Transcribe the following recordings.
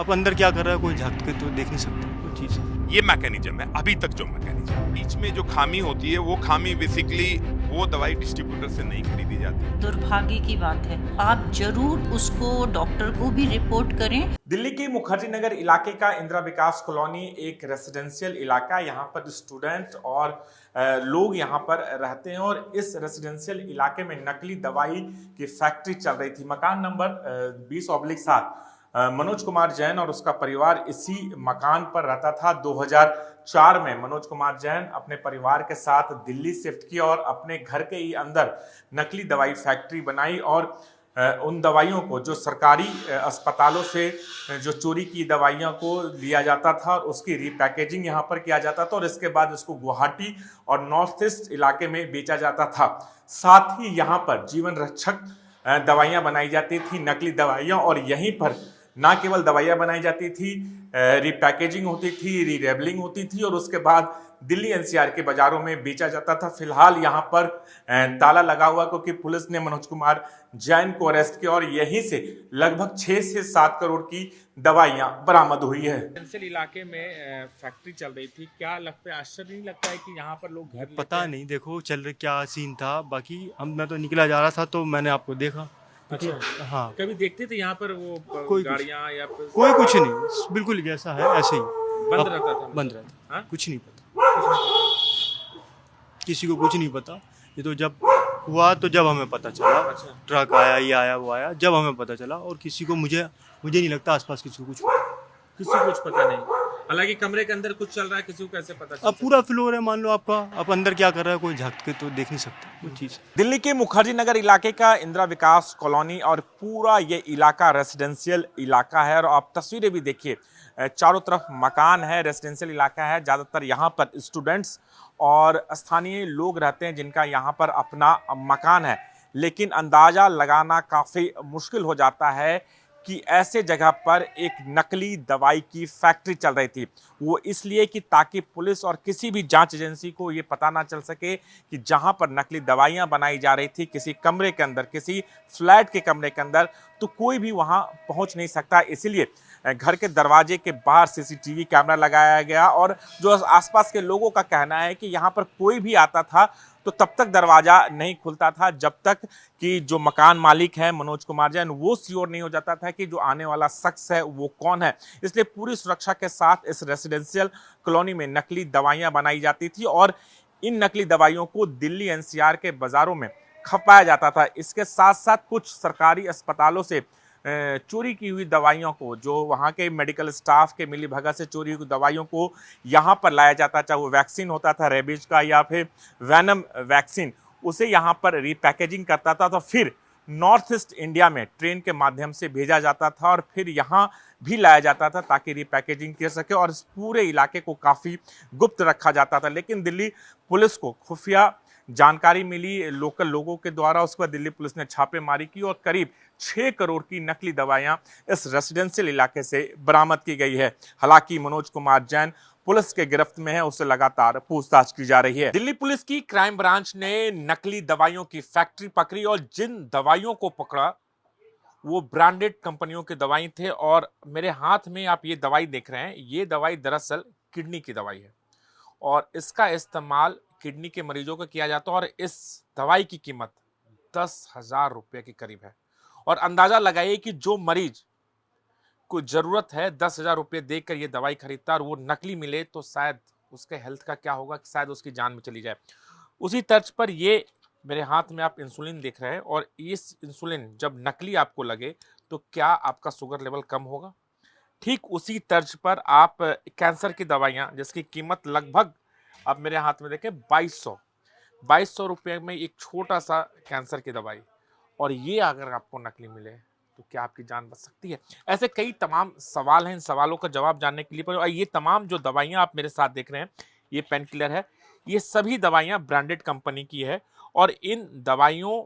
अब अंदर क्या कर रहा है कोई झांक के तो देख नहीं सकता कोई चीज़। ये मैकेनिज्म है अभी तक जो मैकेनिज्म बीच में जो खामी होती है वो खामी बेसिकली वो दवाई डिस्ट्रीब्यूटर से नहीं खरीदी जाती। दुर्भाग्य की बात है, आप जरूर उसको डॉक्टर को भी रिपोर्ट करें। दिल्ली के मुखर्जी नगर इलाके का इंदिरा विकास कॉलोनी एक रेसिडेंशियल इलाका है। यहाँ पर स्टूडेंट और लोग यहाँ पर रहते हैं और इस रेसिडेंशियल इलाके में नकली दवाई की फैक्ट्री चल रही थी। मकान नंबर 20/7 मनोज कुमार जैन और उसका परिवार इसी मकान पर रहता था। 2004 में मनोज कुमार जैन अपने परिवार के साथ दिल्ली शिफ्ट किया और अपने घर के ही अंदर नकली दवाई फैक्ट्री बनाई और उन दवाइयों को जो सरकारी अस्पतालों से जो चोरी की दवाइयों को लिया जाता था और उसकी रीपैकेजिंग यहाँ पर किया जाता था और इसके बाद इसको गुवाहाटी और नॉर्थ ईस्ट इलाके में बेचा जाता था। साथ ही यहाँ पर जीवन रक्षक दवाइयाँ बनाई जाती थी, नकली दवाइयाँ, और यहीं पर ना केवल दवाइयाँ बनाई जाती थी, रीपैकेजिंग होती थी, रीलेबलिंग होती थी और उसके बाद दिल्ली एनसीआर के बाजारों में बेचा जाता था। फिलहाल यहाँ पर ताला लगा हुआ क्योंकि पुलिस ने मनोज कुमार जैन को अरेस्ट किया और यहीं से लगभग 6 से 7 करोड़ की दवाइयाँ बरामद हुई है। रेसिडेंशियल इलाके में फैक्ट्री चल रही थी, क्या लगता है, आश्चर्य नहीं लगता है कि यहाँ पर लोग घर पता नहीं, देखो चल रहा क्या सीन था। बाकी मैं तो निकला जा रहा था तो मैंने आपको देखा। अच्छा, हाँ, कभी देखते थे यहाँ पर वो कोई गाड़ियाँ या फिर कोई कुछ नहीं, बिल्कुल जैसा है ऐसे ही बंद रहता था? बंद रहता। हाँ? कुछ नहीं पता, किसी को कुछ नहीं पता। ये तो जब हुआ तो जब हमें पता चला, अच्छा। ट्रक आया, ये आया, वो आया, जब हमें पता चला। और किसी को मुझे नहीं लगता आसपास किसी को कुछ पता। किसी को कुछ पता नहीं, हालांकि कमरे के अंदर कुछ चल रहा है, किसी को कैसे पता अब पूरा फ्लोर है मान लो आपका, अब अंदर क्या कर रहा है कोई झांक के तो देख नहीं सकता कोई चीज़। दिल्ली के मुखर्जी नगर इलाके का इंदिरा विकास कॉलोनी और पूरा ये इलाका रेसिडेंशियल इलाका है और आप तस्वीरें भी देखिए, चारों तरफ मकान है, रेसिडेंशियल इलाका है। ज़्यादातर यहाँ पर स्टूडेंट्स और स्थानीय लोग रहते हैं जिनका यहाँ पर अपना मकान है, लेकिन अंदाज़ा लगाना काफ़ी मुश्किल हो जाता है कि ऐसे जगह पर एक नकली दवाई की फैक्ट्री चल रही थी। वो इसलिए कि ताकि पुलिस और किसी भी जांच एजेंसी को ये पता ना चल सके कि जहां पर नकली दवाइयां बनाई जा रही थी किसी कमरे के अंदर, किसी फ्लैट के कमरे के अंदर, तो कोई भी वहां पहुंच नहीं सकता। इसीलिए घर के दरवाजे के बाहर सीसीटीवी कैमरा लगाया गया और जो आसपास के लोगों का कहना है कि यहाँ पर कोई भी आता था तो तब तक दरवाजा नहीं खुलता था जब तक कि जो मकान मालिक है मनोज कुमार जैन वो श्योर नहीं हो जाता था कि जो आने वाला शख्स है वो कौन है। इसलिए पूरी सुरक्षा के साथ इस रेसिडेंशियल कॉलोनी में नकली दवाइयां बनाई जाती थी और इन नकली दवाइयों को दिल्ली एनसीआर के बाजारों में खपाया जाता था। इसके साथ साथ कुछ सरकारी अस्पतालों से चोरी की हुई दवाइयों को, जो वहाँ के मेडिकल स्टाफ के मिलीभगत से चोरी हुई दवाइयों को यहाँ पर लाया जाता, चाहे वो वैक्सीन होता था रेबीज का या फिर वैनम वैक्सीन, उसे यहाँ पर रीपैकेजिंग करता था तो फिर नॉर्थ ईस्ट इंडिया में ट्रेन के माध्यम से भेजा जाता था और फिर यहाँ भी लाया जाता था ताकि रीपैकेजिंग कर सके और इस पूरे इलाके को काफ़ी गुप्त रखा जाता था। लेकिन दिल्ली पुलिस को खुफिया जानकारी मिली लोकल लोगों के द्वारा, उसके बाद दिल्ली पुलिस ने छापेमारी की और करीब 6 करोड़ की नकली दवाइयां इस रेसिडेंशियल इलाके से बरामद की गई है। हालांकि मनोज कुमार जैन पुलिस के गिरफ्त में है, उससे लगातार पूछताछ की जा रही है। दिल्ली पुलिस की क्राइम ब्रांच ने नकली दवाइयों की फैक्ट्री पकड़ी और जिन दवाइयों को पकड़ा वो ब्रांडेड कंपनियों की दवाई थे। और मेरे हाथ में आप ये दवाई देख रहे हैं, ये दवाई दरअसल किडनी की दवाई है और इसका इस्तेमाल किडनी के मरीजों को किया जाता है और इस दवाई की कीमत 10,000 रुपये के करीब है। और अंदाजा लगाइए कि जो मरीज को जरूरत है 10,000 रुपये देकर ये दवाई खरीदता और वो नकली मिले तो शायद उसके हेल्थ का क्या होगा, शायद उसकी जान में चली जाए। उसी तर्ज पर ये मेरे हाथ में आप इंसुलिन देख रहे हैं और इस इंसुलिन जब नकली आपको लगे तो क्या आपका शुगर लेवल कम होगा? ठीक उसी तर्ज पर आप कैंसर की दवाइयाँ जिसकी कीमत लगभग, अब मेरे हाथ में देखें, 2200 रुपये में एक छोटा सा कैंसर की दवाई, और ये अगर आपको नकली मिले तो क्या आपकी जान बच सकती है? ऐसे कई तमाम सवाल हैं। इन सवालों का जवाब जानने के लिए पर ये तमाम जो दवाइयाँ आप मेरे साथ देख रहे हैं, ये पेन किलर है, ये सभी दवाइयाँ ब्रांडेड कंपनी की है और इन दवाइयों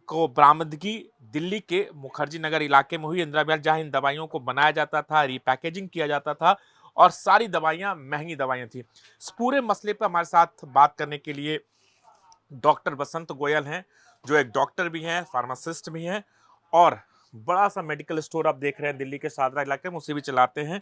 को बरामदगी दिल्ली के मुखर्जी नगर इलाके में हुई। इंदिरा विहार जहाँ इन दवाइयों को बनाया जाता था, रीपैकेजिंग किया जाता था और सारी दवाइयाँ महंगी दवाइयाँ थी। इस पूरे मसले पर हमारे साथ बात करने के लिए डॉक्टर बसंत गोयल हैं, जो एक डॉक्टर भी हैं, फार्मासिस्ट भी हैं और बड़ा सा मेडिकल स्टोर आप देख रहे हैं दिल्ली के शादरा इलाके में, उसे भी चलाते हैं।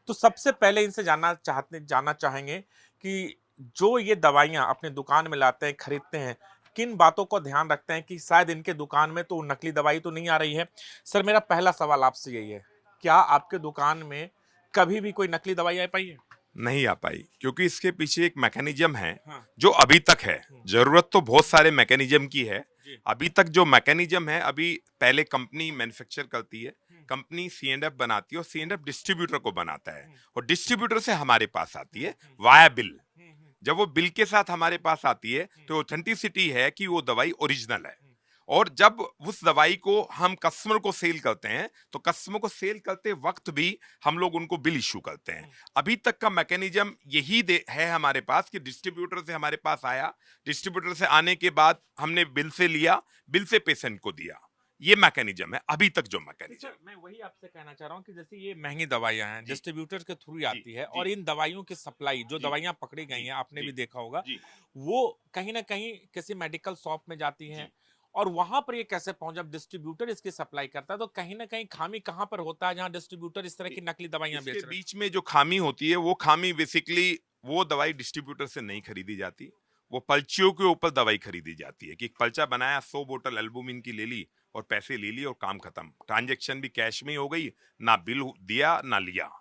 तो सबसे पहले इनसे जानना चाहेंगे कि जो ये दवाइयाँ अपने दुकान में लाते हैं, खरीदते हैं, किन बातों को ध्यान रखते हैं कि शायद इनके दुकान में तो नकली दवाई तो नहीं आ रही है। सर, मेरा पहला सवाल आपसे यही है, क्या आपके दुकान में कभी भी कोई नकली दवाई आ पाई है? नहीं आ पाई, क्योंकि इसके पीछे एक मैकेनिज्म है हाँ। जो अभी तक है। जरूरत तो बहुत सारे मैकेनिज्म की है, जी। अभी तक जो मैकेनिज्म है, अभी पहले कंपनी मैन्युफैक्चर करती है, कंपनी C&F बनाती है और C&F डिस्ट्रीब्यूटर को बनाता है और डिस्ट्रीब्यूटर से हमारे पास आती है वाया बिल। जब वो बिल के साथ हमारे पास आती है तो ऑथेंटिसिटी है कि वो दवाई ओरिजिनल है। और जब उस दवाई को हम कस्टमर को सेल करते हैं तो कस्टमर को सेल करते वक्त भी हम लोग उनको बिल इशू करते हैं। अभी तक का मैकेनिज्म यही है हमारे पास कि डिस्ट्रीब्यूटर से हमारे पास आया, डिस्ट्रीब्यूटर से आने के बाद हमने बिल से लिया, बिल से पेशेंट को दिया। ये मैकेनिज्म है अभी तक जो मैकेनिज्म। मैं वही आपसे कहना चाह रहा हूँ कि जैसे ये महंगी दवाइयां हैं, डिस्ट्रीब्यूटर के थ्रू ही आती है, जी। और इन दवाइयों की सप्लाई जो दवाइयां पकड़ी गई हैं, आपने भी देखा होगा, जी। वो कहीं ना कहीं किसी मेडिकल शॉप में जाती हैं, और वहां पर ये कैसे पहुंच, जब डिस्ट्रीब्यूटर इसकी सप्लाई करता है तो कहीं ना कहीं खामी कहां पर होता है जहां डिस्ट्रीब्यूटर इस तरह की नकली दवाइयां बेच इसके रहे हैं? बीच में जो खामी होती है वो खामी बेसिकली वो दवाई डिस्ट्रीब्यूटर से नहीं खरीदी जाती, वो पर्चियों के ऊपर दवाई खरीदी जाती है कि एक पर्चा बनाया, 100 बोतल एल्बुमिन की ले ली और पैसे ले लिए और काम खत्म। ट्रांजैक्शन भी कैश में ही हो गई, ना बिल दिया ना लिया।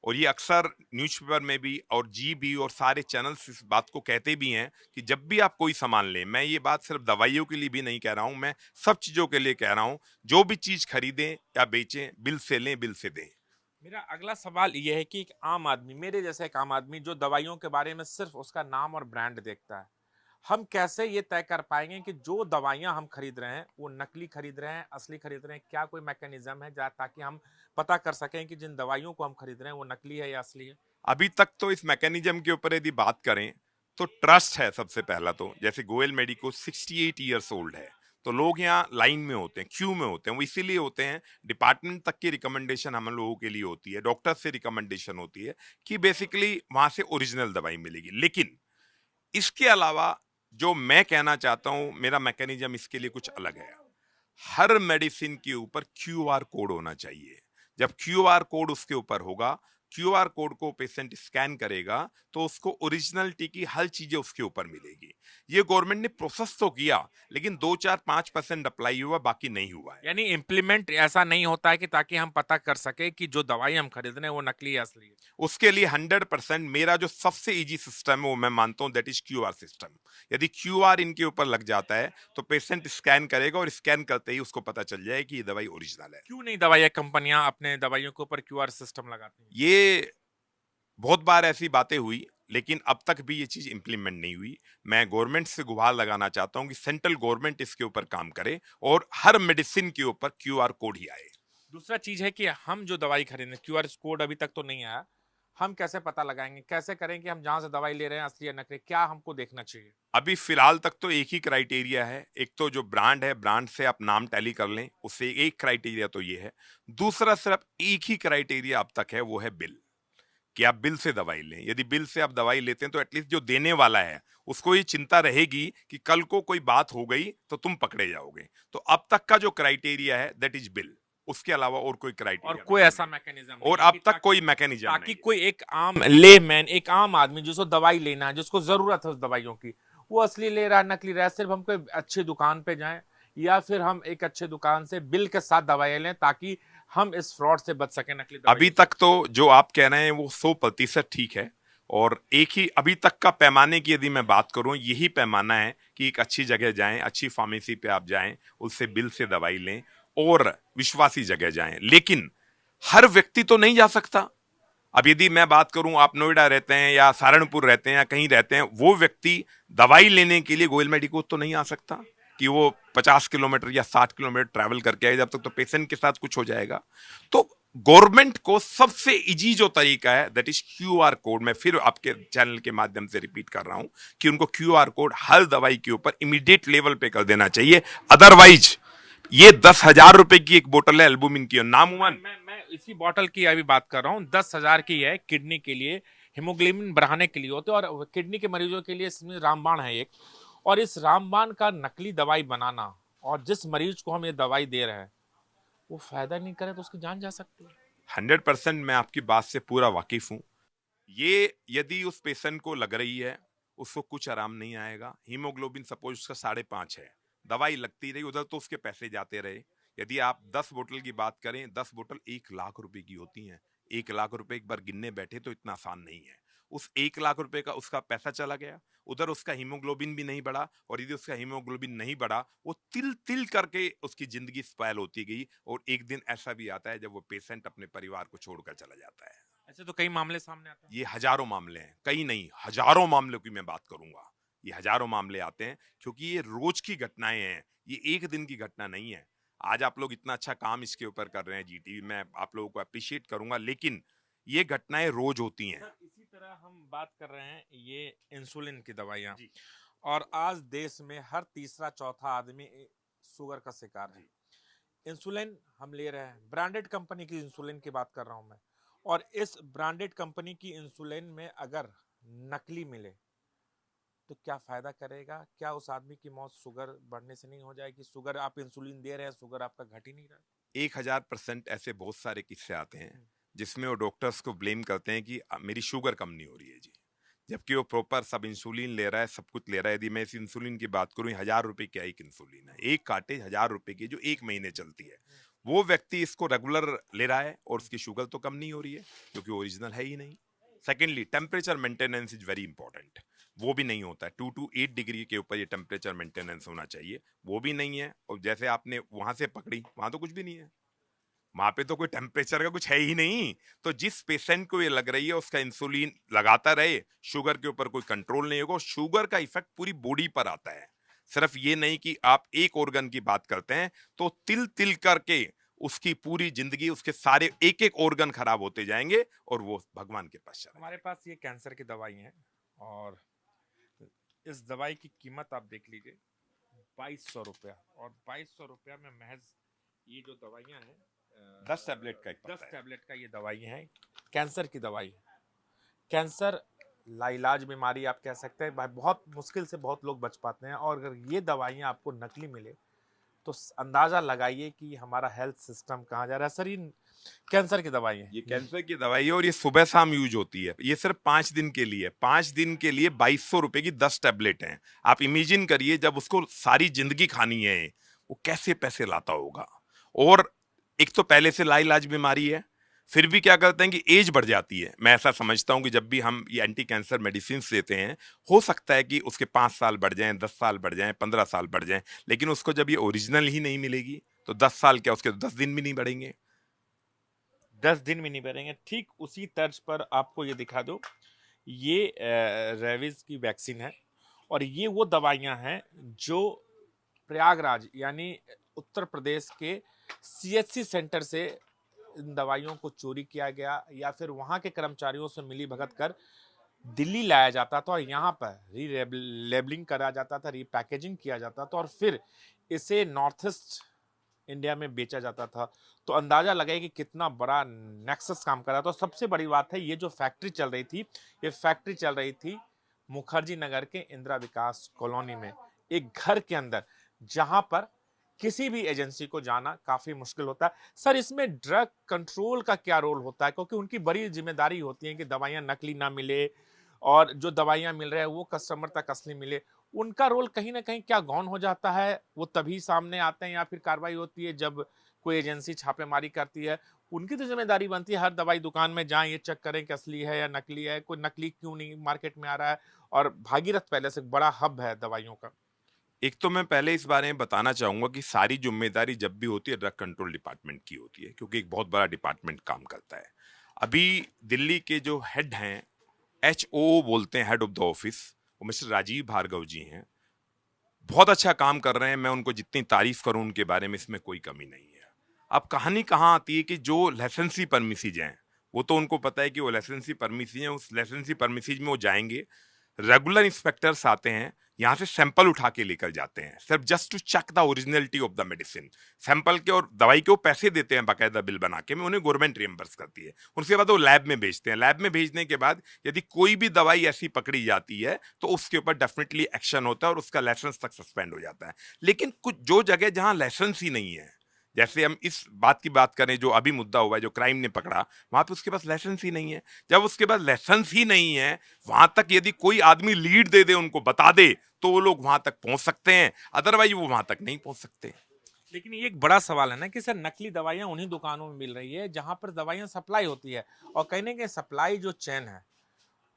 और ये अक्सर न्यूज़पेपर में भी और जी भी और सारे चैनल्स इस बात को कहते भी हैं कि जब भी आप कोई सामान लें, मैं ये बात सिर्फ दवाइयों के लिए भी नहीं कह रहा हूं, मैं सब चीजों के लिए कह रहा हूं, जो भी चीज खरीदें या बेचें बिल से लें, बिल से दें। मेरा अगला सवाल ये है कि एक आम आदमी, मेरे जैसे एक आम आदमी जो दवाइयों के बारे में सिर्फ उसका नाम और ब्रांड देखता है, हम कैसे ये तय कर पाएंगे कि जो दवाइयां हम खरीद रहे हैं वो नकली खरीद रहे हैं, असली खरीद रहे हैं? क्या कोई मैकेनिज्म है ताकि हम पता कर सकें कि जिन दवाइयों को हम खरीद रहे हैं वो नकली है या असली है? अभी तक तो इस मैकेनिज्म के ऊपर यदि बात करें तो ट्रस्ट है सबसे पहला। तो जैसे गोयल मेडिको 68 ईयर्स ओल्ड है, तो लोग यहाँ लाइन में होते हैं, क्यू में होते हैं। वो इसीलिए होते हैं, डिपार्टमेंट तक की रिकमेंडेशन हम लोगों के लिए होती है, डॉक्टर से रिकमेंडेशन होती है कि बेसिकली वहां से ओरिजिनल दवाई मिलेगी। लेकिन इसके अलावा जो मैं कहना चाहता हूं, मेरा मैकेनिज्म इसके लिए कुछ अलग है। हर मेडिसिन के ऊपर QR कोड होना चाहिए। जब QR कोड उसके ऊपर होगा, QR कोड को पेशेंट स्कैन करेगा तो उसको ओरिजिनलिटी की हर चीजें उसके ऊपर मिलेगी। ये गवर्नमेंट ने प्रोसेस तो किया, लेकिन 2-4-5% अप्लाई हुआ, बाकी नहीं हुआ है। यानी इम्प्लीमेंट ऐसा नहीं होता है कि ताकि हम पता कर सके कि जो दवाई हम खरीद रहे हैं वो नकली है असली है? उसके लिए 100% मेरा जो सबसे इजी सिस्टम है वो मैं मानता हूं, दैट इज QR सिस्टम। यदि QR इनके ऊपर लग जाता है तो पेशेंट स्कैन करेगा और स्कैन करते ही उसको पता चल जाए कि ये दवाई ओरिजिनल है। क्यों नहीं दवाइयाँ कंपनियां अपने दवाइयों के ऊपर QR सिस्टम लगाती हैं? ये बहुत बार ऐसी बातें हुई, लेकिन अब तक भी ये चीज इंप्लीमेंट नहीं हुई। मैं गवर्नमेंट से गुहार लगाना चाहता हूं कि सेंट्रल गवर्नमेंट इसके ऊपर काम करे और हर मेडिसिन के ऊपर QR कोड ही आए। दूसरा चीज है कि हम जो दवाई खरीदें, QR कोड अभी तक तो नहीं आया, हम कैसे पता लगाएंगे, कैसे करें कि हम जहां से दवाई ले रहे हैं असली या नकली, क्या हमको देखना चाहिए? अभी फिलहाल तक तो एक ही क्राइटेरिया है। एक तो जो ब्रांड है, ब्रांड से आप नाम टैली कर लें, उससे एक क्राइटेरिया तो ये है। दूसरा सिर्फ एक ही क्राइटेरिया अब तक है, वो है बिल, कि आप बिल से दवाई लें। यदि बिल से आप दवाई लेते हैं तो एटलीस्ट जो देने वाला है उसको ये चिंता रहेगी कि कल को कोई बात हो गई तो तुम पकड़े जाओगे। तो अब तक का जो क्राइटेरिया है दैट इज बिल, उसके अलावा और कोई क्राइटेरिया और कोई ऐसा मैकेनिज्म और अब तक कोई मैकेनिज्म ताकि नहीं। कोई एक आम लेमैन, एक आम आदमी जिसको दवाई लेना है, जिसको जरूरत है उस दवाइयों की, वो असली ले रहा है नकली रहा है, सिर्फ हम कोई अच्छी दुकान पे जाएं या फिर हम एक अच्छे दुकान से बिल के साथ दवाई लें ताकि हम इस फ्रॉड से बच सकें नकली दवाई। अभी तक तो जो आप कह रहे हैं वो 100% ठीक है। और एक ही अभी तक का पैमाने की यदि मैं बात करूं, यही पैमाना है कि एक अच्छी जगह जाएं, अच्छी फार्मेसी पे आप जाएं, उससे बिल से दवाई लें और विश्वासी जगह जाएं। लेकिन हर व्यक्ति तो नहीं जा सकता। अब यदि मैं बात करूं, आप नोएडा रहते हैं या सहारनपुर रहते हैं या कहीं रहते हैं, वो व्यक्ति दवाई लेने के लिए गोयल मेडिको तो नहीं आ सकता कि वो 50 किलोमीटर या 60 किलोमीटर ट्रैवल करके आए, जब तक तो पेशेंट के साथ कुछ हो जाएगा। तो गवर्नमेंट को सबसे इजी जो तरीका है दैट इज QR कोड। मैं फिर आपके चैनल के माध्यम से रिपीट कर रहा हूं कि उनको QR कोड हर दवाई के ऊपर इमीडिएट लेवल पे कर देना चाहिए। अदरवाइज ये 10,000 रुपए की एक बोतल है एल्बुमिन की, नामुमकिन। मैं इसी बॉटल की अभी बात कर रहा हूँ। 10,000 की है, किडनी के लिए हीमोग्लोबिन बढ़ाने के लिए होते हैं, और किडनी के मरीजों के लिए इसमें रामबाण है एक, और इस रामबाण का नकली दवाई बनाना और जिस मरीज को हम ये दवाई दे रहे हैं वो फायदा नहीं करे तो उसकी जान जा सकती है। 100% मैं आपकी बात से पूरा वाकिफ हूँ। ये यदि उस पेशेंट को लग रही है, उसको कुछ आराम नहीं आएगा, हीमोग्लोबिन सपोज उसका 5.5 है, दवाई लगती रही, उधर तो उसके पैसे जाते रहे। यदि आप 10 बोतल की बात करें, 10 बोतल 1 लाख रुपए की होती हैं। 1 लाख रुपए एक बार गिनने बैठे तो इतना आसान नहीं है। उस 1 लाख रुपए का उसका पैसा चला गया, उधर उसका हीमोग्लोबिन भी नहीं बढ़ा, और यदि उसका हीमोग्लोबिन नहीं बढ़ा, वो तिल तिल करके उसकी जिंदगी स्पॉइल होती गई, और एक दिन ऐसा भी आता है जब वो पेशेंट अपने परिवार को छोड़कर चला जाता है। ऐसे तो कई मामले सामने आते हैं। ये हजारों मामले हैं, कई नहीं हजारों मामलों की मैं बात करूंगा। ये हजारों मामले आते हैं, क्योंकि ये रोज की घटनाएं हैं, ये एक दिन की घटना नहीं है। आज आप लोग इतना अच्छा काम इसके ऊपर कर रहे हैं जीटीवी, मैं आप लोगों को अप्रिशिएट करूंगा, लेकिन ये घटनाएं रोज होती हैं। सर, इसी तरह हम बात कर रहे हैं ये इंसुलिन की दवाइयाँ, और आज देश में हर तीसरा चौथा आदमी शुगर का शिकार है। इंसुलिन हम ले रहे हैं, ब्रांडेड कंपनी की इंसुलिन की बात कर रहा हूं मैं, और इस ब्रांडेड कंपनी की इंसुलिन में अगर नकली मिले तो क्या फायदा करेगा? क्या उस आदमी की मौत शुगर बढ़ने से नहीं हो जाएगी? शुगर आप इंसुलिन दे रहे हैं, शुगर आपका घट ही नहीं रहा है। 1000% ऐसे बहुत सारे किस्से आते हैं जिसमें वो डॉक्टर्स को ब्लेम करते हैं कि मेरी शुगर कम नहीं हो रही है जी, जबकि वो प्रॉपर सब इंसुलिन ले रहा है, सब कुछ ले रहा है। यदि मैं इस इंसुलिन की बात करूं, 1000 रुपए की एक इंसुलिन है, एक कार्टेज 1000 रुपए की, जो 1 महीने चलती है। वो व्यक्ति इसको रेगुलर ले रहा है और उसकी शुगर तो कम नहीं हो रही है, क्योंकि ओरिजिनल है ही नहीं। Secondly, temperature maintenance is very important, वो भी नहीं होता है। 2 to 8 डिग्री के ऊपर ये टेम्परेचर मेंटेनेंस होना चाहिए, वो भी नहीं है। और जैसे आपने वहां से पकड़ी, वहां तो कुछ भी नहीं है, वहां पे तो कोई टेम्परेचर का कुछ है ही नहीं। तो जिस पेशेंट को ये लग रही है उसका इंसुलिन लगाता रहे, शुगर के ऊपर कोई कंट्रोल नहीं होगा। शुगर का इफेक्ट पूरी बॉडी पर आता है, सिर्फ ये नहीं कि आप एक ऑर्गन की बात करते हैं तो तिल तिल करके उसकी पूरी जिंदगी, उसके सारे एक एक ऑर्गन खराब होते जाएंगे और वो भगवान के पास चला। हमारे पास ये कैंसर की दवाई है, और इस दवाई की कीमत आप देख लीजिए 2200 रुपया, और 2200 रुपया में महज ये जो दवाइयाँ हैं 10 टैबलेट का एक 10 पत्ता है। टैबलेट का ये दवाई है, कैंसर की दवाई है। कैंसर लाइलाज बीमारी आप कह सकते हैं, भाई बहुत मुश्किल से बहुत लोग बच पाते हैं, और अगर ये दवाइयाँ आपको नकली मिले तो अंदाजा लगाइए कि हमारा हेल्थ सिस्टम कहाँ जा रहा है। सर, ये कैंसर की दवाई है, ये कैंसर की दवाई है और ये सुबह शाम यूज होती है। ये सिर्फ 5 दिन के लिए, 5 दिन के लिए 2200 रुपए की 10 टैबलेट हैं। आप इमेजिन करिए, जब उसको सारी जिंदगी खानी है, वो कैसे पैसे लाता होगा। और एक तो पहले से लाइलाज बीमारी है, फिर भी क्या करते हैं कि एज बढ़ जाती है। मैं ऐसा समझता हूं कि जब भी हम ये एंटी कैंसर मेडिसिन देते हैं, हो सकता है कि उसके 5 साल बढ़ जाएं, 10 साल बढ़ जाएं, 15 साल बढ़ जाएं, लेकिन उसको जब ये ओरिजिनल ही नहीं मिलेगी तो 10 साल क्या, उसके 10 दिन भी नहीं बढ़ेंगे। 10 दिन भी नहीं बढ़ेंगे। ठीक उसी तर्ज पर आपको ये दिखा दो, ये रेबीज की वैक्सीन है, और ये वो दवाइयां हैं जो प्रयागराज यानी उत्तर प्रदेश के सीएचसी सेंटर से इन दवाइयों को चोरी किया गया, या फिर वहां के कर्मचारियों से मिली भगत कर दिल्ली लाया जाता था, और यहाँ पर लेबलिंग करा जाता था, रीपैकेजिंग किया जाता था, और फिर इसे नॉर्थ ईस्ट इंडिया में बेचा जाता था। तो अंदाजा लगाइए कि कितना बड़ा नेक्सस काम कर रहा था। तो सबसे बड़ी बात है, ये जो फैक्ट्री चल रही थी, ये फैक्ट्री चल रही थी मुखर्जी नगर के इंदिरा विकास कॉलोनी में, एक घर के अंदर, जहां पर किसी भी एजेंसी को जाना काफी मुश्किल होता है। सर, इसमें ड्रग कंट्रोल का क्या रोल होता है? क्योंकि उनकी बड़ी जिम्मेदारी होती है कि दवाइयां नकली ना मिले, और जो दवाइयां मिल रहे हैं वो कस्टमर तक असली मिले। उनका रोल कहीं ना कहीं क्या गौन हो जाता है? वो तभी सामने आते हैं या फिर कार्रवाई होती है जब कोई एजेंसी छापेमारी करती है? उनकी तो जिम्मेदारी बनती है हर दवाई दुकान में जाएं, ये चेक करें कि असली है या नकली है, कोई नकली क्यों नहीं मार्केट में आ रहा है। और भागीरथ पहले से बड़ा हब है दवाइयों का। एक तो मैं पहले इस बारे में बताना चाहूंगा कि सारी जिम्मेदारी जब भी होती है ड्रग कंट्रोल डिपार्टमेंट की होती है, क्योंकि एक बहुत बड़ा डिपार्टमेंट काम करता है। अभी दिल्ली के जो हेड हैं, HO बोलते हैं, हेड ऑफ द ऑफिस, वो मिस्टर राजीव भार्गव जी हैं, बहुत अच्छा काम कर रहे हैं। मैं उनको जितनी तारीफ करूं उनके बारे में, इसमें कोई कमी नहीं है। अब कहानी कहाँ आती है कि जो लाइसेंसी परमिसीज हैं, वो तो उनको पता है कि वो लाइसेंसी परमिसीज हैं, उस लाइसेंसी परमिसीज में वो जाएंगे, रेगुलर इंस्पेक्टर्स आते हैं, यहाँ से सैंपल उठा के लेकर जाते हैं, सिर्फ just to check the originality of the medicine. Sample के और दवाई के वो पैसे देते हैं बाकायदा बिल बना के, में उन्हें गवर्नमेंट रिएम्बर्स करती है। उसके बाद वो लैब में भेजते हैं। लैब में भेजने के बाद यदि कोई भी दवाई ऐसी पकड़ी जाती है तो उसके ऊपर डेफिनेटली एक्शन होता है और उसका लाइसेंस तक सस्पेंड हो जाता है। लेकिन कुछ जो जगह जहाँ लाइसेंस ही नहीं है, जैसे हम इस बात की बात करें जो अभी मुद्दा हुआ है, जो क्राइम ने पकड़ा, वहां पे उसके पास लाइसेंस ही नहीं है। जब उसके पास लाइसेंस ही नहीं है, वहां तक यदि कोई आदमी लीड दे दे, उनको बता दे, तो वो लोग वहां तक पहुंच सकते हैं, अदरवाइज वो वहां तक नहीं पहुंच सकते। लेकिन ये एक बड़ा सवाल है ना कि सर नकली दवाइयां उन्हीं दुकानों में मिल रही है जहां पर दवाइयां सप्लाई होती है, और कहीं ना कहीं सप्लाई जो चेन है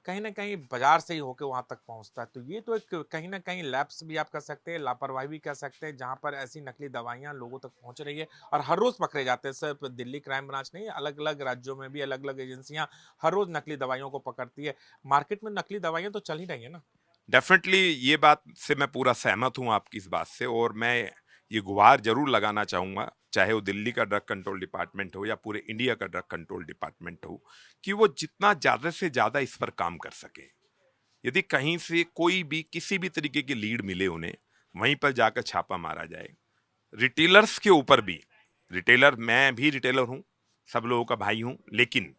कहीं ना कहीं बाजार से ही होकर वहां तक पहुंचता है। तो ये तो एक कहीं ना कहीं लैप्स भी आप कर सकते हैं, लापरवाही भी कर सकते हैं, जहां पर ऐसी नकली दवाइयां लोगों तक पहुंच रही है और हर रोज पकड़े जाते हैं। सिर्फ दिल्ली क्राइम ब्रांच नहीं, अलग अलग राज्यों में भी अलग अलग एजेंसियां हर रोज नकली दवाइयों को पकड़ती है। मार्केट में नकली दवाइयां तो चल ही रही है ना। डेफिनेटली ये बात से मैं पूरा सहमत हूं आपकी इस बात से, और मैं ये गुहार जरूर लगाना चाहूंगा, चाहे वो दिल्ली का ड्रग कंट्रोल डिपार्टमेंट हो या पूरे इंडिया का ड्रग कंट्रोल डिपार्टमेंट हो, कि वो जितना ज्यादा से ज्यादा इस पर काम कर सके। यदि कहीं से कोई भी किसी भी तरीके की लीड मिले उन्हें, वहीं पर जाकर छापा मारा जाए। रिटेलर्स के ऊपर भी, रिटेलर, मैं भी रिटेलर हूं, सब लोगों का भाई हूं, लेकिन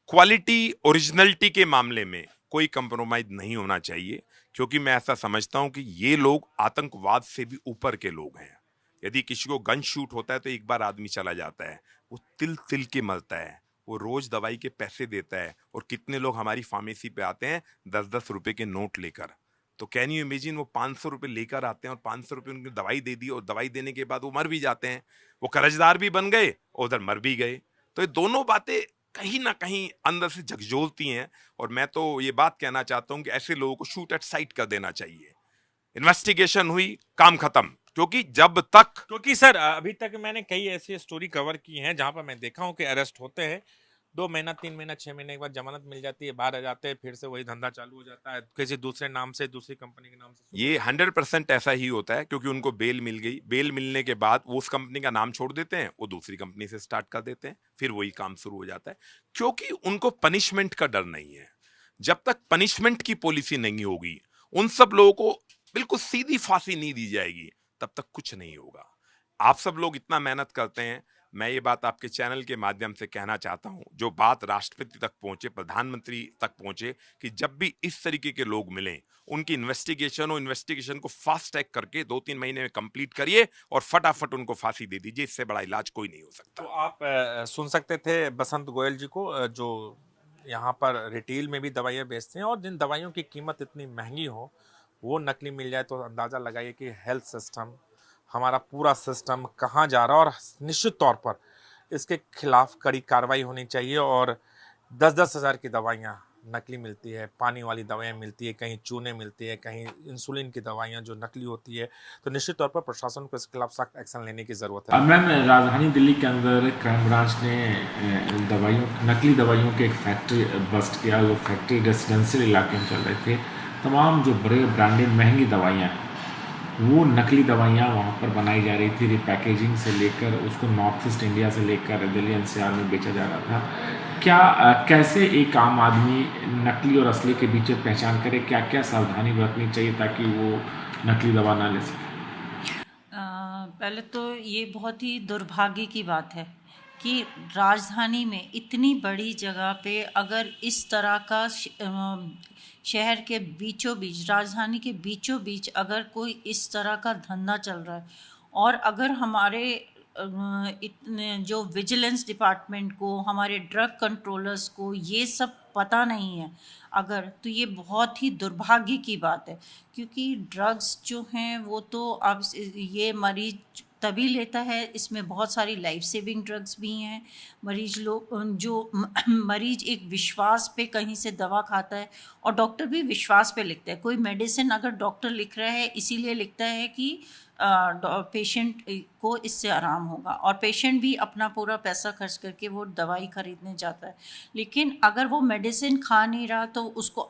क्वालिटी ओरिजिनलिटी के मामले में कोई कंप्रोमाइज नहीं होना चाहिए, क्योंकि मैं ऐसा समझता हूं कि ये लोग आतंकवाद से भी ऊपर के लोग हैं। यदि किसी को गन शूट होता है तो एक बार आदमी चला जाता है, वो तिल तिल के मरता है, वो रोज दवाई के पैसे देता है, और कितने लोग हमारी फार्मेसी पे आते हैं 10-10 रुपए के नोट लेकर। तो कैन यू इमेजिन, वो 500 रुपए लेकर आते हैं और 500 रुपए उनकी दवाई दे दी, और दवाई देने के बाद वो मर भी जाते हैं। वो कर्जदार भी बन गए और उधर मर भी गए। तो ये दोनों बातें कहीं ना कहीं अंदर से झकझोरती हैं, और मैं तो ये बात कहना चाहता हूं कि ऐसे लोगों को शूट एट साइट कर देना चाहिए। इन्वेस्टिगेशन हुई, काम खत्म। क्योंकि जब तक, क्योंकि सर अभी तक मैंने कई ऐसी स्टोरी कवर की हैं जहां पर मैं देखा हूं कि अरेस्ट होते हैं, 2 महीना 3 महीना 6 महीने के बाद जमानत मिल जाती है, बाहर आ जाते हैं, फिर से वही धंधा चालू हो जाता है किसी दूसरे नाम से, दूसरी कंपनी के नाम से। ये 100% ऐसा ही होता है, क्योंकि उनको बेल मिल गई, बेल मिलने के बाद वो उस कंपनी का नाम छोड़ देते हैं, वो दूसरी कंपनी से स्टार्ट कर देते हैं, फिर वही काम शुरू हो जाता है, क्योंकि उनको पनिशमेंट का डर नहीं है। जब तक पनिशमेंट की पॉलिसी नहीं होगी, उन सब लोगों को बिल्कुल सीधी फांसी नहीं दी जाएगी, तब तक कुछ नहीं होगा। आप सब लोग इतना मेहनत करते हैं, मैं ये बात आपके चैनल के माध्यम से कहना चाहता हूं, जो बात राष्ट्रपति तक पहुंचे, प्रधानमंत्री तक पहुंचे, कि जब भी इस तरीके के लोग मिलें, उनकी इन्वेस्टिगेशन हो, इन्वेस्टिगेशन को फास्ट ट्रैक करके 2-3 महीने में कंप्लीट करिए और फटाफट उनको फांसी दे दीजिए। इससे बड़ा इलाज कोई नहीं हो सकता। तो आप सुन सकते थे बसंत गोयल जी को, जो यहाँ पर रिटेल में भी दवाइयाँ बेचते हैं, और जिन दवाइयों की कीमत इतनी महंगी हो वो नकली मिल जाए, तो अंदाज़ा लगाइए कि हेल्थ सिस्टम, हमारा पूरा सिस्टम कहाँ जा रहा है। और निश्चित तौर पर इसके खिलाफ कड़ी कार्रवाई होनी चाहिए। और 10-10 हज़ार की दवाइयाँ नकली मिलती है, पानी वाली दवाइयाँ मिलती है, कहीं चूने मिलती है, कहीं इंसुलिन की दवाइयाँ जो नकली होती है। तो निश्चित तौर पर प्रशासन को इसके खिलाफ सख्त एक्शन लेने की ज़रूरत है। मैम, राजधानी दिल्ली के अंदर क्राइम ब्रांच ने नकली दवाइयों की एक फैक्ट्री बस्ट किया। वो फैक्ट्री रेजिडेंशियल इलाके में चल रहे थे। तमाम जो बड़े ब्रांडेड महंगी दवाइयाँ, वो नकली दवाइयाँ वहाँ पर बनाई जा रही थी। रिपैकेजिंग से लेकर उसको नॉर्थ ईस्ट इंडिया से लेकर दिल्ली एनसीआर में बेचा जा रहा था। क्या कैसे एक आम आदमी नकली और असली के बीच में पहचान करे? क्या क्या सावधानी बरतनी चाहिए ताकि वो नकली दवा ना ले सके? पहले तो ये बहुत ही दुर्भाग्य की बात है कि राजधानी में इतनी बड़ी जगह पे अगर इस तरह का शहर के बीचों बीच, राजधानी के बीचों बीच अगर कोई इस तरह का धंधा चल रहा है, और अगर हमारे इतने जो विजिलेंस डिपार्टमेंट को, हमारे ड्रग कंट्रोलर्स को ये सब पता नहीं है अगर, तो ये बहुत ही दुर्भाग्य की बात है। क्योंकि ड्रग्स जो हैं वो तो अब ये मरीज तभी लेता है, इसमें बहुत सारी लाइफ सेविंग ड्रग्स भी हैं। मरीज एक विश्वास पे कहीं से दवा खाता है, और डॉक्टर भी विश्वास पे लिखता है। कोई मेडिसिन अगर डॉक्टर लिख रहा है इसीलिए लिखता है कि पेशेंट को इससे आराम होगा, और पेशेंट भी अपना पूरा पैसा खर्च करके वो दवाई खरीदने जाता है। लेकिन अगर वो मेडिसिन खा नहीं रहा तो उसको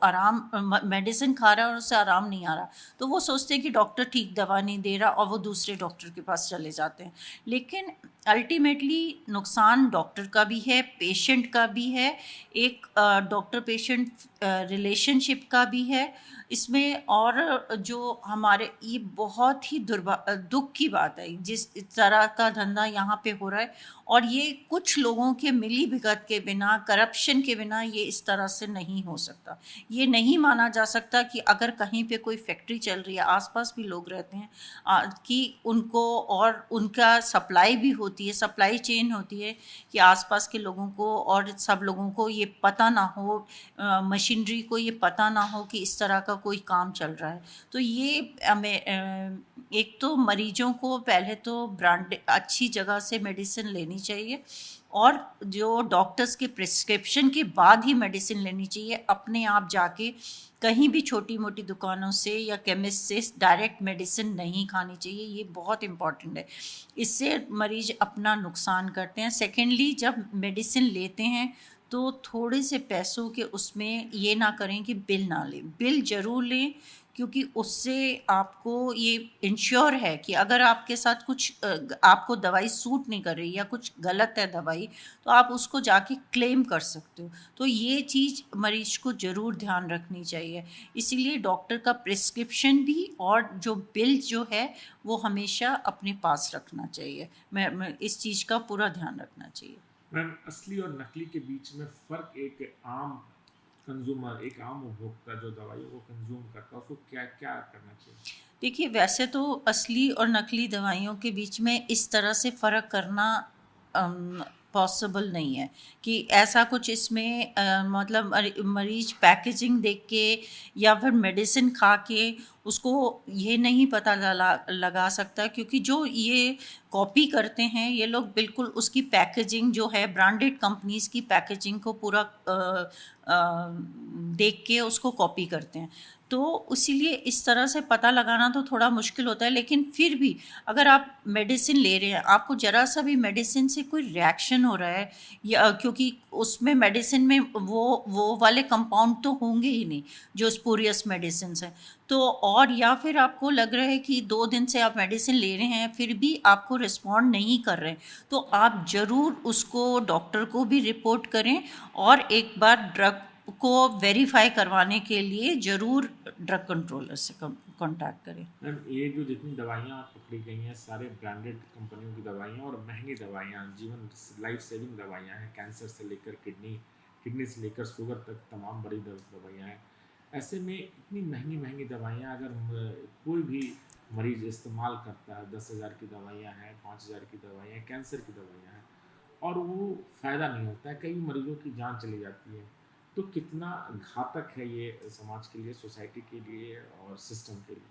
मेडिसिन खा रहा है और उससे आराम नहीं आ रहा, तो वो सोचते हैं कि डॉक्टर ठीक दवा नहीं दे रहा, और वो दूसरे डॉक्टर के पास चले जाते हैं। लेकिन अल्टीमेटली नुकसान डॉक्टर का भी है, पेशेंट का भी है, एक डॉक्टर पेशेंट रिलेशनशिप का भी है। इसमें। और जो हमारे ये बहुत ही दुख की बात है जिस तरह का धंधा यहाँ पे हो रहा है, और ये कुछ लोगों के मिली भगत के बिना, करप्शन के बिना ये इस तरह से नहीं हो सकता। ये नहीं माना जा सकता कि अगर कहीं पे कोई फैक्ट्री चल रही है, आसपास भी लोग रहते हैं, कि उनको और उनका सप्लाई भी होती है, सप्लाई चेन होती है, कि आसपास के लोगों को और सब लोगों को ये पता ना हो, मशीनरी को ये पता ना हो कि इस तरह का कोई काम चल रहा है। तो ये एक तो मरीजों को पहले तो ब्रांड अच्छी जगह से मेडिसिन लेनी चाहिए, और जो डॉक्टर्स के प्रिस्क्रिप्शन के बाद ही मेडिसिन लेनी चाहिए। अपने आप जाके कहीं भी छोटी मोटी दुकानों से या केमिस्ट से डायरेक्ट मेडिसिन नहीं खानी चाहिए, ये बहुत इम्पॉर्टेंट है। इससे मरीज अपना नुकसान करते हैं। सेकेंडली, जब मेडिसिन लेते हैं तो थोड़े से पैसों के उसमें ये ना करें कि बिल ना लें। बिल ज़रूर लें, क्योंकि उससे आपको ये इंश्योर है कि अगर आपके साथ कुछ आपको दवाई सूट नहीं कर रही या कुछ गलत है दवाई, तो आप उसको जाके क्लेम कर सकते हो। तो ये चीज़ मरीज को ज़रूर ध्यान रखनी चाहिए। इसीलिए डॉक्टर का प्रिस्क्रिप्शन भी और जो बिल जो है वो हमेशा अपने पास रखना चाहिए। मैं इस चीज़ का पूरा ध्यान रखना चाहिए। मैम, असली और नकली के बीच में फ़र्क एक आम कंज्यूमर, एक आम उपभोक्ता जो दवाइयों को कंज्यूम करता है, उसको क्या क्या करना चाहिए? देखिए, वैसे तो असली और नकली दवाइयों के बीच में इस तरह से फ़र्क करना पॉसिबल नहीं है कि ऐसा कुछ इसमें मतलब मरीज पैकेजिंग देख के या फिर मेडिसिन खा के उसको ये नहीं पता लगा सकता, क्योंकि जो ये कॉपी करते हैं ये लोग बिल्कुल उसकी पैकेजिंग जो है, ब्रांडेड कंपनीज़ की पैकेजिंग को पूरा देख के उसको कॉपी करते हैं। तो इसीलिए इस तरह से पता लगाना तो थोड़ा मुश्किल होता है। लेकिन फिर भी अगर आप मेडिसिन ले रहे हैं, आपको ज़रा सा भी मेडिसिन से कोई रिएक्शन हो रहा है, या क्योंकि उसमें मेडिसिन में वो वाले कंपाउंड तो होंगे ही नहीं जो स्पूरियस मेडिसिन हैं, तो और या फिर आपको लग रहा है कि 2 दिन से आप मेडिसिन ले रहे हैं फिर भी आपको रिस्पॉन्ड नहीं कर रहे हैं, तो आप ज़रूर उसको डॉक्टर को भी रिपोर्ट करें, और एक बार ड्रग को वेरीफाई करवाने के लिए ज़रूर ड्रग कंट्रोलर से कांटेक्ट करें। मैम, ये जो जितनी दवाइयाँ पकड़ी गई हैं, सारे ब्रांडेड कंपनियों की दवाइयाँ और महंगी दवाइयाँ, जीवन लाइफ सेविंग दवाइयाँ हैं, कैंसर से लेकर किडनी से लेकर शुगर तक तमाम बड़ी दवाइयाँ हैं। ऐसे में इतनी महंगी महंगी दवाइयाँ अगर कोई भी मरीज इस्तेमाल करता है, 10,000 की दवाइयाँ हैं, 5,000 की दवाइयाँ हैं, कैंसर की दवाइयाँ हैं, और वो फ़ायदा नहीं होता है, कई मरीजों की जान चली जाती है, तो कितना घातक है ये समाज के लिए, सोसाइटी के लिए और सिस्टम के लिए?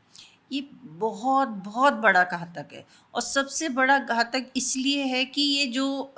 ये बहुत बहुत बड़ा घातक है, और सबसे बड़ा घातक इसलिए है कि ये जो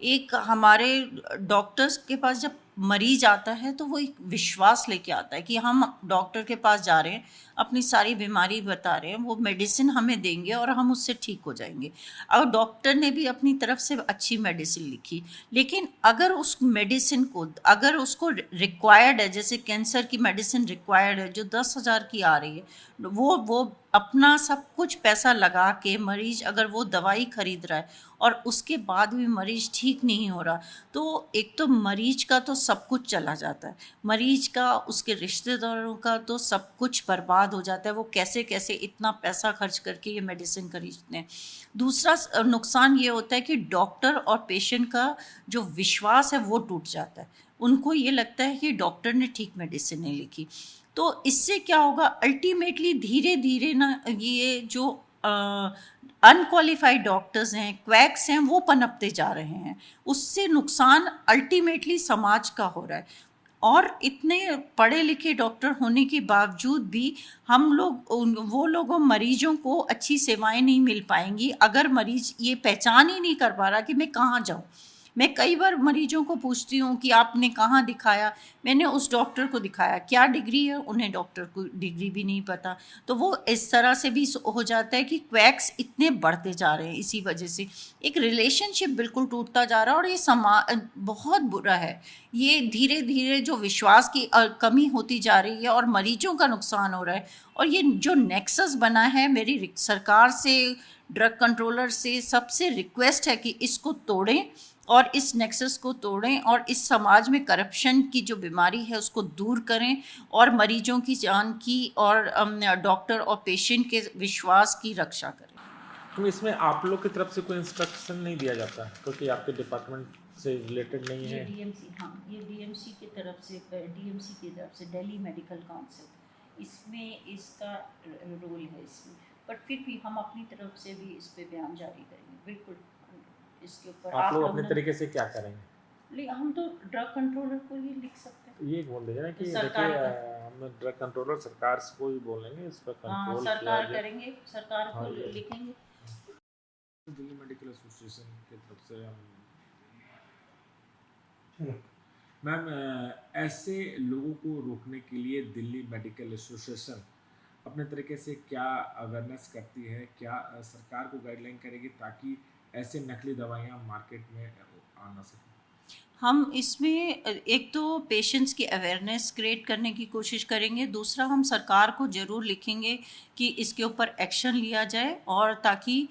एक हमारे डॉक्टर्स के पास जब मरीज आता है तो वो एक विश्वास लेके आता है कि हम डॉक्टर के पास जा रहे हैं, अपनी सारी बीमारी बता रहे हैं, वो मेडिसिन हमें देंगे और हम उससे ठीक हो जाएंगे। और डॉक्टर ने भी अपनी तरफ से अच्छी मेडिसिन लिखी, लेकिन अगर उस मेडिसिन को, अगर उसको रिक्वायर्ड है, जैसे कैंसर की मेडिसिन रिक्वायर्ड है जो 10,000 की आ रही है, वो अपना सब कुछ पैसा लगा के मरीज अगर वो दवाई खरीद रहा है और उसके बाद भी मरीज ठीक नहीं हो रहा, तो एक तो मरीज का तो सब कुछ चला जाता है, मरीज का, उसके रिश्तेदारों का तो सब कुछ बर्बाद हो जाता है। वो कैसे कैसे इतना पैसा खर्च करके ये मेडिसिन खरीदते हैं। दूसरा नुकसान ये होता है कि डॉक्टर और पेशेंट का जो विश्वास है वो टूट जाता है। उनको ये लगता है कि डॉक्टर ने ठीक मेडिसिन नहीं लिखी। तो इससे क्या होगा, अल्टीमेटली धीरे धीरे ना ये जो अनक्वालिफाइड डॉक्टर्स हैं, क्वैक्स हैं, वो पनपते जा रहे हैं। उससे नुकसान अल्टीमेटली समाज का हो रहा है। और इतने पढ़े लिखे डॉक्टर होने के बावजूद भी हम लोग, वो लोगों मरीजों को अच्छी सेवाएं नहीं मिल पाएंगी अगर मरीज ये पहचान ही नहीं कर पा रहा कि मैं कहाँ जाऊँ। मैं कई बार मरीजों को पूछती हूँ कि आपने कहाँ दिखाया, मैंने उस डॉक्टर को दिखाया, क्या डिग्री है, उन्हें डॉक्टर को डिग्री भी नहीं पता। तो वो इस तरह से भी हो जाता है कि क्वैक्स इतने बढ़ते जा रहे हैं। इसी वजह से एक रिलेशनशिप बिल्कुल टूटता जा रहा है, और ये बहुत बुरा है। ये धीरे धीरे जो विश्वास की कमी होती जा रही है और मरीजों का नुकसान हो रहा है। और ये जो नेक्सस बना है, मेरी सरकार से, ड्रग कंट्रोलर से सबसे रिक्वेस्ट है कि इसको तोड़ें और इस नेक्सस को तोड़ें और इस समाज में करप्शन की जो बीमारी है उसको दूर करें और मरीजों की जान की और डॉक्टर और पेशेंट के विश्वास की रक्षा करें। तो इसमें आप लोग की तरफ से कोई इंस्ट्रक्शन नहीं दिया जाता क्योंकि आपके डिपार्टमेंट से रिलेटेड नहीं है? ये डीएमसी, हाँ, ये डीएमसी की तरफ से दिल्ली मेडिकल काउंसिल, इसमें इसका रोल है इसमें, पर फिर भी हम अपनी तरफ से भी इस पे बयान जारी करेंगे। बिल्कुल इसके ऊपर आप लोग अपने लोग तरीके से क्या करेंगे? हम तो ड्रग कंट्रोलर को ही लिख सकते हैं। ये बोल दीजिए ना कि सरकार देखिए हम ड्रग कंट्रोलर सरकार को ही बोलेंगे इस पर हाँ, कंट्रोल सरकार किया जाए। करेंगे, सरकार हाँ, को ये। लिखेंगे। दिल्ली मेडिकल एसोसिएशन की तरफ से हम मैम ऐसे लोगों को रोकने के लिए दिल्ली मेडिकल एसोसिएशन अपने तरीके से क्या अवेयरनेस करती है, क्या सरकार को गाइडलाइन करेगी ताकि ऐसे नकली दवाइयाँ मार्केट में आ ना सकें? हम इसमें एक तो पेशेंट्स की अवेयरनेस क्रिएट करने की कोशिश करेंगे, दूसरा हम सरकार को ज़रूर लिखेंगे कि इसके ऊपर एक्शन लिया जाए और ताकि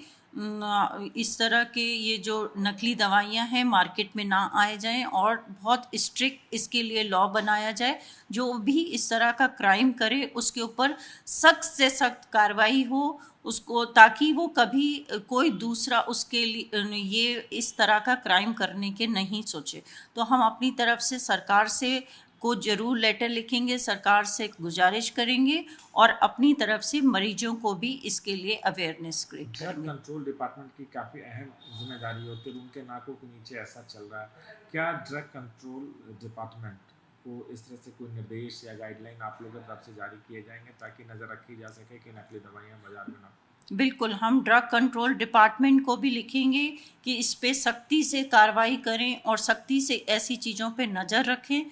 इस तरह के ये जो नकली दवाइयाँ हैं मार्केट में ना आए जाएं और बहुत स्ट्रिक्ट इसके लिए लॉ बनाया जाए। जो भी इस तरह का क्राइम करे उसके ऊपर सख्त से सख्त कार्रवाई हो उसको, ताकि वो कभी कोई दूसरा उसके लिए ये इस तरह का क्राइम करने के नहीं सोचे। तो हम अपनी तरफ से सरकार से को ज़रूर लेटर लिखेंगे, सरकार से गुजारिश करेंगे और अपनी तरफ से मरीजों को भी इसके लिए अवेयरनेस क्रिएट ड्रग करेंगे। कंट्रोल डिपार्टमेंट की काफ़ी अहम जिम्मेदारी होती है, उनके नाकों के नीचे ऐसा चल रहा है। क्या ड्रग कंट्रोल डिपार्टमेंट को इस तरह से कोई निर्देश या गाइडलाइन आप लोगों की तरफ से जारी किए जाएंगे ताकि नज़र रखी जा सके कि नकली दवाइयाँ बाजार में ना? बिल्कुल, हम ड्रग कंट्रोल डिपार्टमेंट को भी लिखेंगे कि इस पे सख्ती से कार्रवाई करें और सख्ती से ऐसी चीज़ों पे नज़र रखें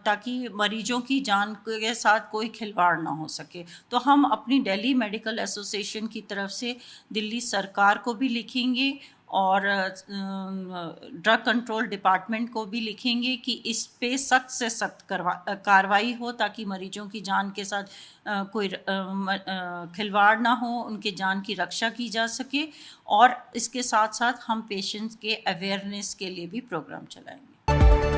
ताकि मरीजों की जान के साथ कोई खिलवाड़ ना हो सके। तो हम अपनी दिल्ली मेडिकल एसोसिएशन की तरफ से दिल्ली सरकार को भी लिखेंगे और ड्रग कंट्रोल डिपार्टमेंट को भी लिखेंगे कि इस पे सख्त से सख्त कार्रवाई हो ताकि मरीजों की जान के साथ कोई खिलवाड़ ना हो, उनके जान की रक्षा की जा सके और इसके साथ साथ हम पेशेंट्स के अवेयरनेस के लिए भी प्रोग्राम चलाएंगे।